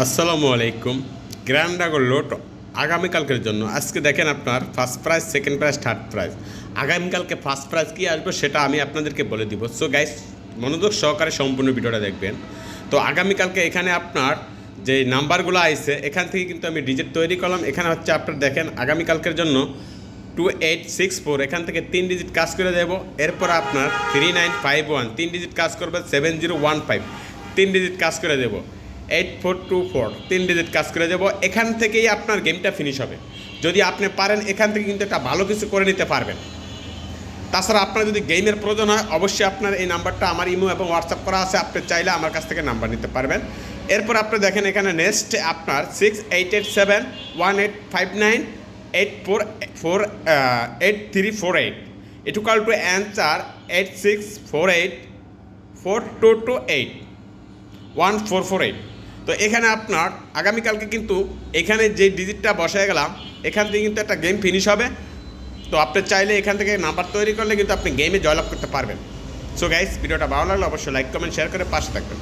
আসসালামু আলাইকুম। Grand dragon lotto আগামীকালকের জন্য আজকে দেখেন আপনার first prize, second prize, third prize. আগামীকালকে ফার্স্ট প্রাইজ কী আসবে সেটা আমি আপনাদেরকে বলে দিব। সো গাইস, মনোযোগ সহকারে সম্পূর্ণ ভিডিওটা দেখবেন। তো আগামীকালকে এখানে আপনার যে নাম্বারগুলো আইছে এখান থেকে কিন্তু আমি ডিজিট তৈরি করলাম। এখানে হচ্ছে আপনার দেখেন আগামীকালকের জন্য 2864 এখান থেকে 3 ডিজিট কাজ করে দেব। এরপর আপনার 3951 3 ডিজিট কাজ করবে, 7015 3 ডিজিট কাজ করে দেব, 8424 3 ডিজিট কাজ করে দেব। এখান থেকেই আপনার গেমটা ফিনিশ হবে। যদি আপনি পারেন এখান থেকে কিন্তু একটা ভালো কিছু করে নিতে পারবেন। তাছাড়া আপনার যদি গেমের প্রয়োজন হয় অবশ্যই আপনার এই নাম্বারটা আমার ইমো এবং হোয়াটসঅ্যাপ করা আছে, আপনি চাইলে আমার কাছ থেকে নাম্বার নিতে পারবেন। এরপর আপনি দেখেন এখানে নেক্সট আপনার 6887 1859 848348 ইকুয়াল টু অ্যান্সার 86484228 তো এখানে আপনার আগামীকালকে কিন্তু এখানে যে ডিজিটটা বসায় গেলাম এখান থেকে কিন্তু একটা গেম ফিনিশ হবে। তো আপনি চাইলে এখান থেকে নাম্বার তৈরি করলে কিন্তু আপনি গেমে জয়লাভ করতে পারবেন। সো গাইস, ভিডিওটা ভালো লাগলে অবশ্যই লাইক কমেন্ট শেয়ার করে পাশে থাকবেন।